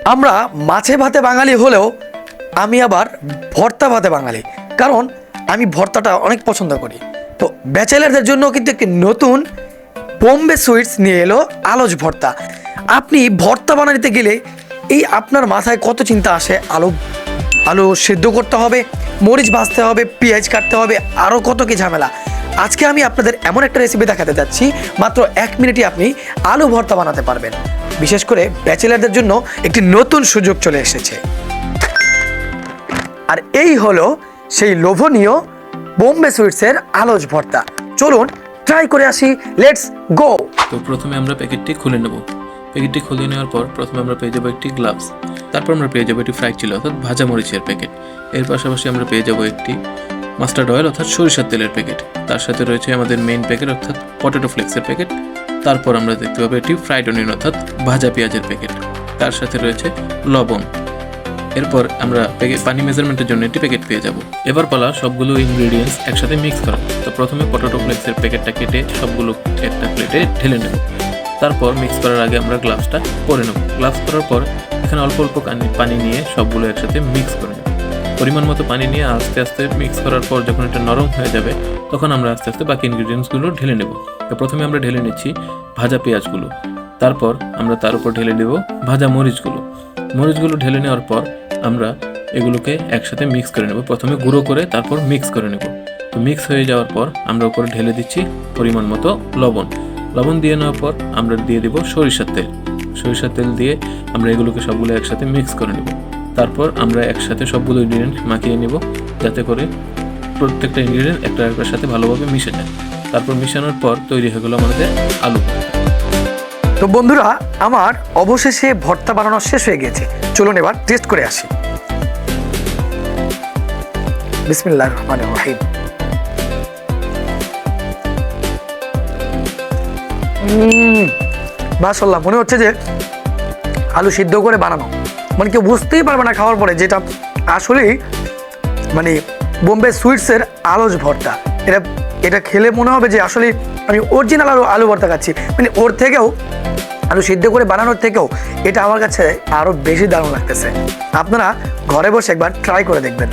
আমরা মাছে ভাতে বাঙালি হলেও আমি আবার ভর্তা ভাতে বাঙালি, কারণ আমি ভর্তাটা অনেক পছন্দ করি। তো ব্যাচেলারদের জন্য কিন্তু একটি নতুন বোম্বে সুইটস নিয়ে এলো আলুজ ভর্তা। আপনি ভর্তা বানাতে গেলে এই আপনার মাথায় কত চিন্তা আসে, আলু সিদ্ধ করতে হবে, মরিচ ভাজতে হবে, পেঁয়াজ কাটতে হবে, আরও কত কি ঝামেলা। আজকে আমি আপনাদের এমন একটা রেসিপি দেখাতে যাচ্ছি, মাত্র 1 মিনিটে আপনি আলু ভর্তা বানাতে পারবেন। বিশেষ করে ব্যাচেলারদের জন্য একটি নতুন সুযোগ চলে এসেছে। আর এই হলো সেই লোভনীয় বোম্বে সুইটসের আলুজ ভর্তা। চলুন ট্রাই করে আসি, লেটস গো। তো প্রথমে আমরা প্যাকেটটি খুলে নেব। প্যাকেটটি খুলে নেওয়ার পর প্রথমে আমরা পেয়ে যাবো একটি গ্লাভস, তারপর আমরা পেয়ে যাবো একটি ফ্রাই চিলি অর্থাৎ ভাজা মরিচের প্যাকেট। এর পাশাপাশি আমরা পেয়ে যাবো একটি মাস্টার্ড অয়েল অর্থাৎ সরিষার তেলের প্যাকেট। তার সাথে রয়েছে আমাদের মেইন প্যাকেট অর্থাৎ পটেটো ফ্লেক্সের প্যাকেট। তারপর আমরা দেখতে পাবো একটি ফ্রাইড অনিয়ন অর্থাৎ ভাজা পেঁয়াজের প্যাকেট। তার সাথে রয়েছে লবণ। এরপর আমরা পানি মেজারমেন্টের জন্য একটি প্যাকেট পেয়ে যাব। এবার পালা সবগুলো ইনগ্রেডিয়েন্টস একসাথে মিক্স করা। তো প্রথমে পটেটো ফ্লেক্সের প্যাকেটটা কেটে সবগুলো একটা প্লেটে ঢেলে নেব। তারপর মিক্স করার আগে আমরা গ্লাভসটা পরে নেব। গ্লাভস পরার পর এখানে অল্প অল্প পানি নিয়ে সবগুলো একসাথে মিক্স করে নেব। পরিমাণ মতো পানি নিয়ে আস্তে আস্তে মিক্স করার পর যখন এটা নরম হয়ে যাবে তখন আমরা আস্তে আস্তে বাকি ইনগ্রেডিয়েন্টসগুলো ঢেলে নেব। তো প্রথমে আমরা ঢেলে নিচ্ছি ভাজা পেঁয়াজগুলো, তারপর আমরা তার উপর ঢেলে দেব ভাজা মরিচগুলো ঢেলে নেওয়ার পর আমরা এগুলোকে একসাথে মিক্স করে নেব। প্রথমে গুঁড়ো করে তারপর মিক্স করে নেব। তো মিক্স হয়ে যাওয়ার পর আমরা উপরে ঢেলে দিচ্ছি পরিমাণ মতো লবণ দিয়ে নেওয়ার পর আমরা দিয়ে দেব সরিষার তেল দিয়ে আমরা এগুলোকে সবগুলো একসাথে মিক্স করে নেব। তারপর আমরা একসাথে সবগুলো ইনগ্রিডিয়েন্ট মাখিয়ে নেব যাতে করে প্রত্যেকটা ইনগ্রিডিয়েন্ট একটা একটার সাথে ভালোভাবে মিশে যায়। তারপর মিশানোর পর তৈরি হয়ে গেল আমাদের আলু ভর্তা। তো বন্ধুরা, আমার অবশেষে ভর্তা বানানো শেষ হয়ে গেছে। চলুন এবার টেস্ট করে আসি। বিসমিল্লাহির রহমানির রহিম। মাশাআল্লাহ, মনে হচ্ছে যে আলু সিদ্ধ করে বানানো, মানে কেউ বুঝতেই পারবে না খাওয়ার পরে যেটা আসলেই মানে বোম্বে সুইটসের আলুজ ভর্তা। এটা খেলে মনে হবে যে আসলে আমি অরিজিনাল আলু ভর্তা খাচ্ছি। মানে ওর থেকেও আলু সিদ্ধ করে বানানোর থেকেও এটা আমার কাছে আরও বেশি দারুণ লাগতেছে। আপনারা ঘরে বসে একবার ট্রাই করে দেখবেন।